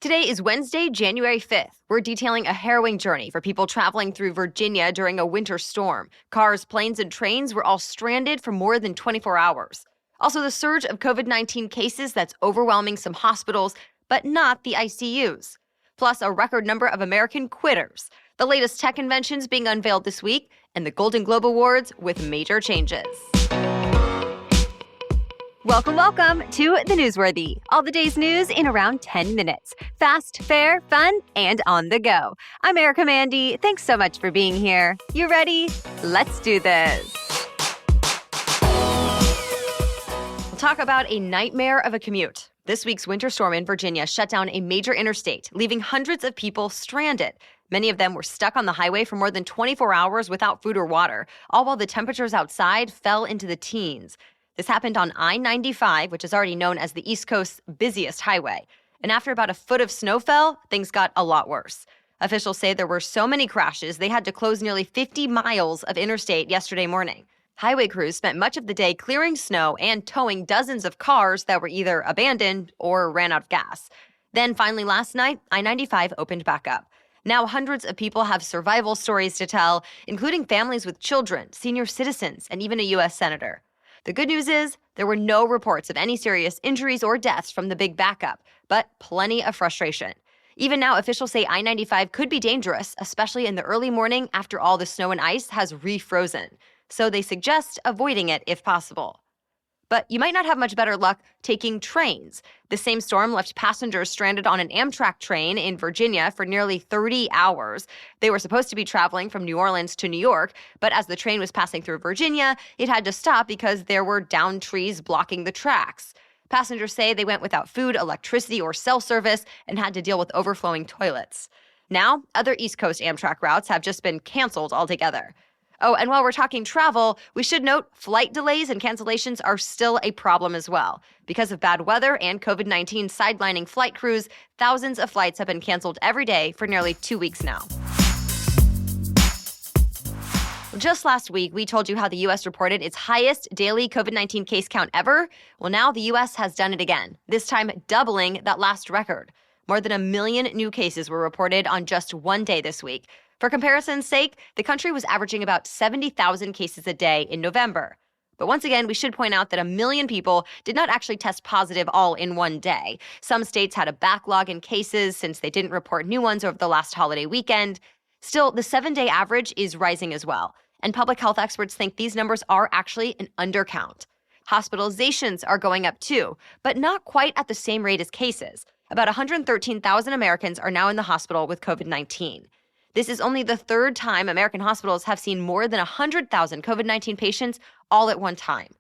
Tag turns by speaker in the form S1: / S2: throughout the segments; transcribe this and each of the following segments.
S1: Today is Wednesday, January 5th. We're detailing a harrowing journey for people traveling through Virginia during a winter storm. Cars, planes, and trains were all stranded for more than 24 hours. Also, the surge of COVID-19 cases that's overwhelming some hospitals, but not the ICUs. Plus, a record number of American quitters. The latest tech inventions being unveiled this week, and the Golden Globe Awards with major changes. Welcome to The Newsworthy. All the day's news in around 10 minutes. Fast, fair, fun, and on the go. I'm Erica Mandy. Thanks so much for being here. You ready? Let's do this. We'll talk about a nightmare of a commute. This week's winter storm in Virginia shut down a major interstate, leaving hundreds of people stranded. Many of them were stuck on the highway for more than 24 hours without food or water, all while the temperatures outside fell into the teens. This happened on I-95, which is already known as the East Coast's busiest highway. And after about a foot of snow fell, things got a lot worse. Officials say there were so many crashes, they had to close nearly 50 miles of interstate yesterday morning. Highway crews spent much of the day clearing snow and towing dozens of cars that were either abandoned or ran out of gas. Then finally last night, I-95 opened back up. Now hundreds of people have survival stories to tell, including families with children, senior citizens, and even a U.S. senator. The good news is there were no reports of any serious injuries or deaths from the big backup, but plenty of frustration. Even now, officials say I-95 could be dangerous, especially in the early morning after all the snow and ice has refrozen. So they suggest avoiding it if possible. But you might not have much better luck taking trains. The same storm left passengers stranded on an Amtrak train in Virginia for nearly 30 hours. They were supposed to be traveling from New Orleans to New York, but as the train was passing through Virginia, it had to stop because there were downed trees blocking the tracks. Passengers say they went without food, electricity, or cell service and had to deal with overflowing toilets. Now, other East Coast Amtrak routes have just been canceled altogether. Oh, and while we're talking travel, we should note flight delays and cancellations are still a problem as well. Because of bad weather and COVID-19 sidelining flight crews, thousands of flights have been canceled every day for nearly 2 weeks now. Just last week, we told you how the U.S. reported its highest daily COVID-19 case count ever. Well, now the U.S. has done it again, this time doubling that last record. More than 1 million new cases were reported on just one day this week. For comparison's sake, the country was averaging about 70,000 cases a day in November. But once again, we should point out that 1 million people did not actually test positive all in one day. Some states had a backlog in cases since they didn't report new ones over the last holiday weekend. Still, the 7-day average is rising as well. And public health experts think these numbers are actually an undercount. Hospitalizations are going up too, but not quite at the same rate as cases. About 113,000 Americans are now in the hospital with COVID-19. This is only the third time American hospitals have seen more than 100,000 COVID-19 patients all at one time.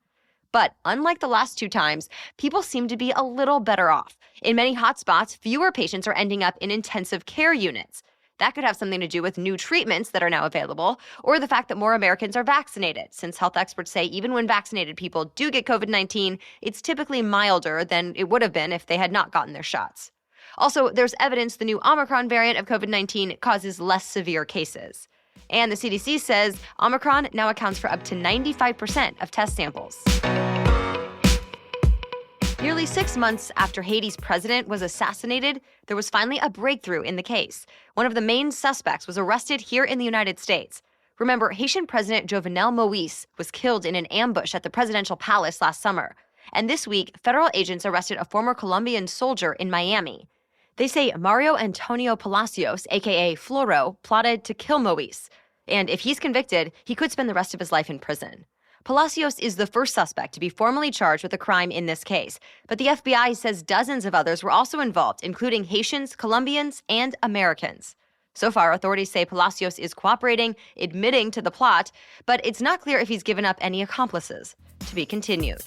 S1: But unlike the last two times, people seem to be a little better off. In many hotspots, fewer patients are ending up in intensive care units. That could have something to do with new treatments that are now available, or the fact that more Americans are vaccinated, since health experts say even when vaccinated people do get COVID-19, it's typically milder than it would have been if they had not gotten their shots. Also, there's evidence the new Omicron variant of COVID-19 causes less severe cases. And the CDC says Omicron now accounts for up to 95% of test samples. Nearly 6 months after Haiti's president was assassinated, there was finally a breakthrough in the case. One of the main suspects was arrested here in the United States. Remember, Haitian President Jovenel Moïse was killed in an ambush at the presidential palace last summer. And this week, federal agents arrested a former Colombian soldier in Miami. They say Mario Antonio Palacios, aka Floro, plotted to kill Moïse. And if he's convicted, he could spend the rest of his life in prison. Palacios is the first suspect to be formally charged with a crime in this case. But the FBI says dozens of others were also involved, including Haitians, Colombians, and Americans. So far, authorities say Palacios is cooperating, admitting to the plot, but it's not clear if he's given up any accomplices. To be continued.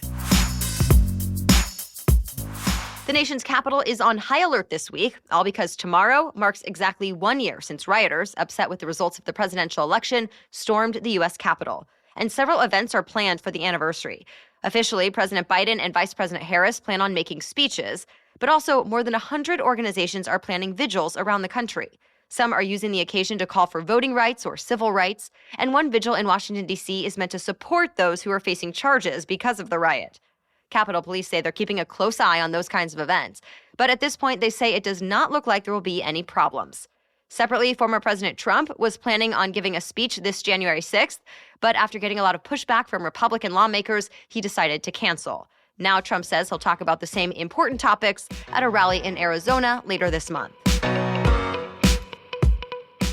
S1: The nation's capital is on high alert this week, all because tomorrow marks exactly 1 year since rioters, upset with the results of the presidential election, stormed the U.S. Capitol. And several events are planned for the anniversary. Officially, President Biden and Vice President Harris plan on making speeches, but also more than 100 organizations are planning vigils around the country. Some are using the occasion to call for voting rights or civil rights, and one vigil in Washington, D.C. is meant to support those who are facing charges because of the riot. Capitol Police say they're keeping a close eye on those kinds of events. But at this point, they say it does not look like there will be any problems. Separately, former President Trump was planning on giving a speech this January 6th, but after getting a lot of pushback from Republican lawmakers, he decided to cancel. Now Trump says he'll talk about the same important topics at a rally in Arizona later this month.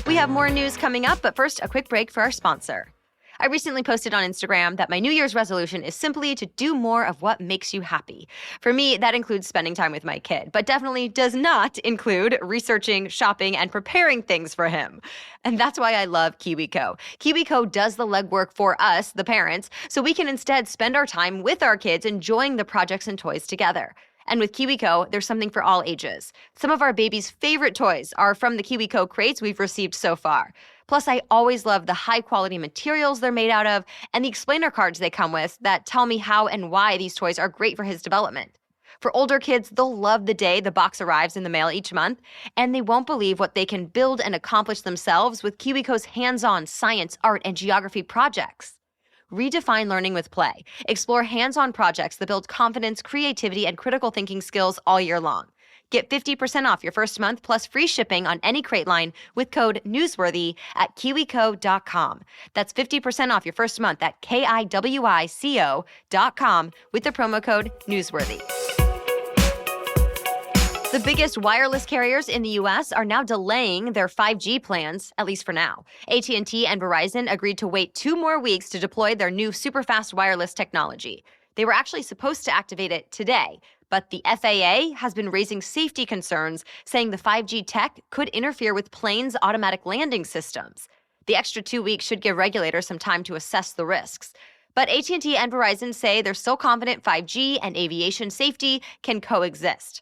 S1: We have more news coming up, but first, a quick break for our sponsor. I recently posted on Instagram that my New Year's resolution is simply to do more of what makes you happy. For me, that includes spending time with my kid, but definitely does not include researching, shopping, and preparing things for him. And that's why I love Kiwico. Kiwico does the legwork for us, the parents, so we can instead spend our time with our kids enjoying the projects and toys together. And with Kiwico, there's something for all ages. Some of our baby's favorite toys are from the Kiwico crates we've received so far. Plus, I always love the high-quality materials they're made out of and the explainer cards they come with that tell me how and why these toys are great for his development. For older kids, they'll love the day the box arrives in the mail each month, and they won't believe what they can build and accomplish themselves with Kiwico's hands-on science, art, and geography projects. Redefine learning with play. Explore hands-on projects that build confidence, creativity, and critical thinking skills all year long. Get 50% off your first month plus free shipping on any crate line with code NEWSWORTHY at kiwico.com. That's 50% off your first month at kiwico.com with the promo code NEWSWORTHY. The biggest wireless carriers in the U.S. are now delaying their 5G plans, at least for now. AT&T and Verizon agreed to wait 2 more weeks to deploy their new super-fast wireless technology. They were actually supposed to activate it today, but the FAA has been raising safety concerns, saying the 5G tech could interfere with planes' automatic landing systems. The extra 2 weeks should give regulators some time to assess the risks. But AT&T and Verizon say they're still confident 5G and aviation safety can coexist.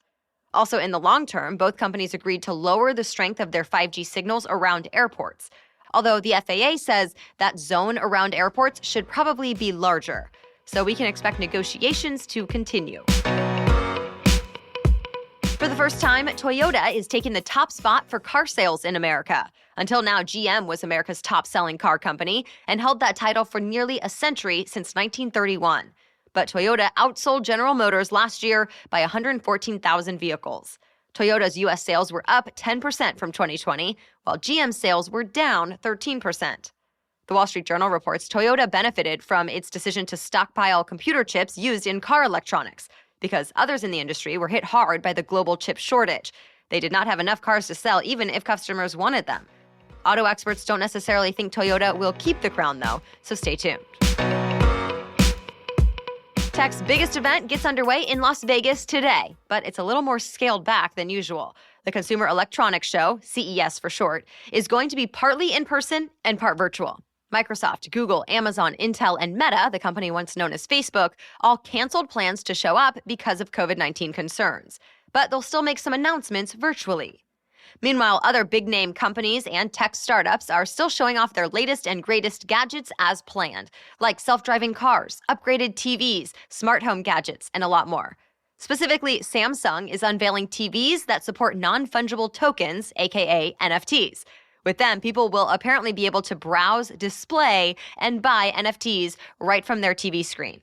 S1: Also, in the long term, both companies agreed to lower the strength of their 5G signals around airports. Although the FAA says that zone around airports should probably be larger. So we can expect negotiations to continue. For the first time, Toyota is taking the top spot for car sales in America. Until now, GM was America's top-selling car company and held that title for nearly a century since 1931. But Toyota outsold General Motors last year by 114,000 vehicles. Toyota's U.S. sales were up 10% from 2020, while GM sales were down 13%. The Wall Street Journal reports Toyota benefited from its decision to stockpile computer chips used in car electronics, because others in the industry were hit hard by the global chip shortage. They did not have enough cars to sell, even if customers wanted them. Auto experts don't necessarily think Toyota will keep the crown, though, so stay tuned. Tech's biggest event gets underway in Las Vegas today, but it's a little more scaled back than usual. The Consumer Electronics Show, CES for short, is going to be partly in person and part virtual. Microsoft, Google, Amazon, Intel, and Meta, the company once known as Facebook, all canceled plans to show up because of COVID-19 concerns. But they'll still make some announcements virtually. Meanwhile, other big-name companies and tech startups are still showing off their latest and greatest gadgets as planned, like self-driving cars, upgraded TVs, smart home gadgets, and a lot more. Specifically, Samsung is unveiling TVs that support non-fungible tokens, aka NFTs. With them, people will apparently be able to browse, display, and buy NFTs right from their TV screen.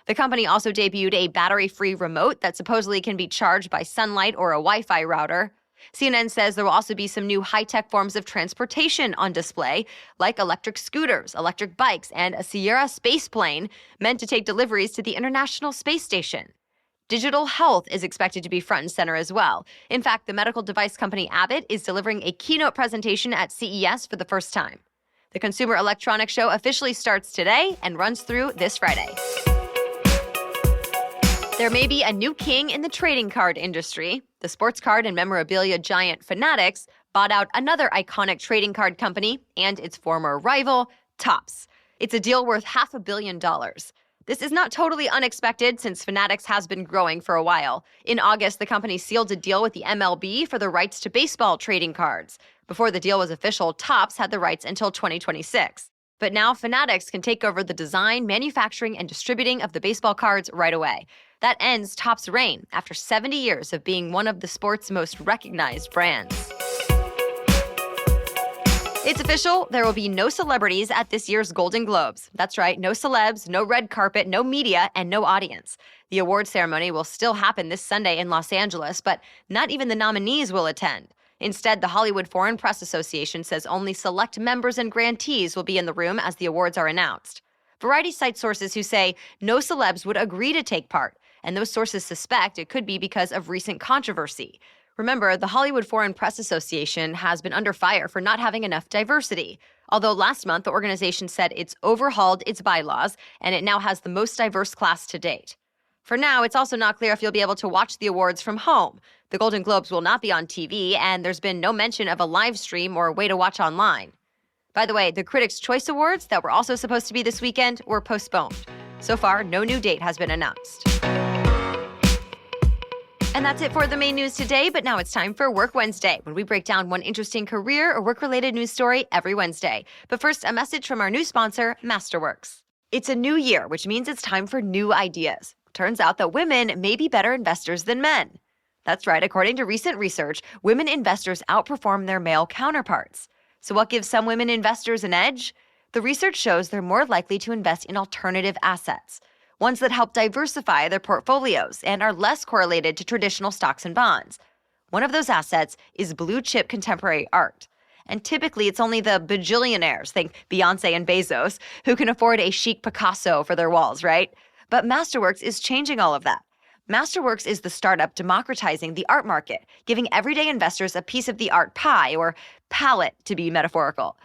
S1: The company also debuted a battery-free remote that supposedly can be charged by sunlight or a Wi-Fi router. CNN says there will also be some new high-tech forms of transportation on display, like electric scooters, electric bikes, and a Sierra space plane meant to take deliveries to the International Space Station. Digital health is expected to be front and center as well. In fact, the medical device company Abbott is delivering a keynote presentation at CES for the first time. The Consumer Electronics Show officially starts today and runs through this Friday. There may be a new king in the trading card industry. The sports card and memorabilia giant Fanatics bought out another iconic trading card company and its former rival, Topps. It's a deal worth $500 million. This is not totally unexpected since Fanatics has been growing for a while. In August, the company sealed a deal with the MLB for the rights to baseball trading cards. Before the deal was official, Topps had the rights until 2026. But now Fanatics can take over the design, manufacturing, and distributing of the baseball cards right away. That ends Topps' reign after 70 years of being one of the sport's most recognized brands. It's official, there will be no celebrities at this year's Golden Globes. That's right, no celebs, no red carpet, no media, and no audience. The award ceremony will still happen this Sunday in Los Angeles, but not even the nominees will attend. Instead, the Hollywood Foreign Press Association says only select members and grantees will be in the room as the awards are announced. Variety cites sources who say no celebs would agree to take part, and those sources suspect it could be because of recent controversy. Remember, the Hollywood Foreign Press Association has been under fire for not having enough diversity. Although last month, the organization said it's overhauled its bylaws and it now has the most diverse class to date. For now, it's also not clear if you'll be able to watch the awards from home. The Golden Globes will not be on TV, and there's been no mention of a live stream or a way to watch online. By the way, the Critics' Choice Awards that were also supposed to be this weekend were postponed. So far, no new date has been announced. And that's it for the main news today, but now it's time for Work Wednesday, when we break down one interesting career or work-related news story every Wednesday. But first, a message from our new sponsor, Masterworks. It's a new year, which means it's time for new ideas. Turns out that women may be better investors than men. That's right, according to recent research, women investors outperform their male counterparts. So what gives some women investors an edge? The research shows they're more likely to invest in alternative assets, ones that help diversify their portfolios and are less correlated to traditional stocks and bonds. One of those assets is blue-chip contemporary art. And typically, it's only the bajillionaires, think Beyonce and Bezos, who can afford a chic Picasso for their walls, right? But Masterworks is changing all of that. Masterworks is the startup democratizing the art market, giving everyday investors a piece of the art pie, or palette to be metaphorical.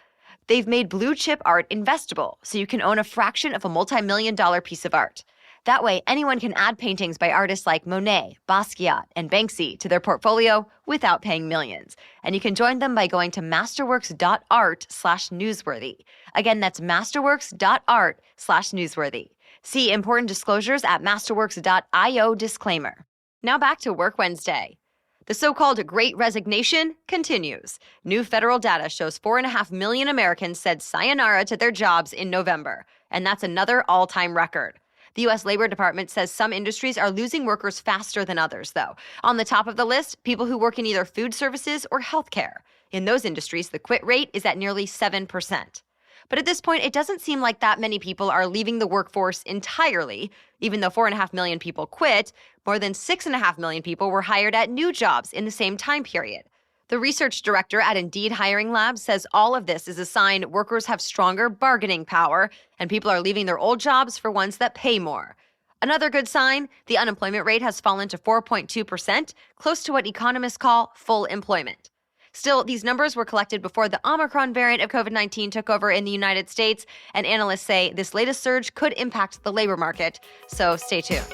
S1: They've made blue-chip art investable, so you can own a fraction of a multi-million-dollar piece of art. That way, anyone can add paintings by artists like Monet, Basquiat, and Banksy to their portfolio without paying millions. And you can join them by going to masterworks.art/newsworthy. Again, that's masterworks.art/newsworthy. See important disclosures at masterworks.io disclaimer. Now back to Work Wednesday. The so-called Great Resignation continues. New federal data shows 4.5 million Americans said sayonara to their jobs in November, and that's another all-time record. The U.S. Labor Department says some industries are losing workers faster than others, though. On the top of the list, people who work in either food services or healthcare. In those industries, the quit rate is at nearly 7%. But at this point, it doesn't seem like that many people are leaving the workforce entirely. Even though 4.5 million people quit, more than 6.5 million people were hired at new jobs in the same time period. The research director at Indeed Hiring Lab says all of this is a sign workers have stronger bargaining power and people are leaving their old jobs for ones that pay more. Another good sign, the unemployment rate has fallen to 4.2%, close to what economists call full employment. Still, these numbers were collected before the Omicron variant of COVID-19 took over in the United States, and analysts say this latest surge could impact the labor market, so stay tuned.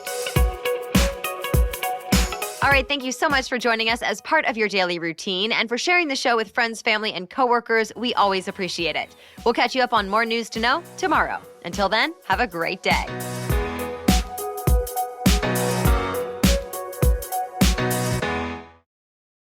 S1: All right, thank you so much for joining us as part of your daily routine and for sharing the show with friends, family, and coworkers. We always appreciate it. We'll catch you up on more news to know tomorrow. Until then, have a great day.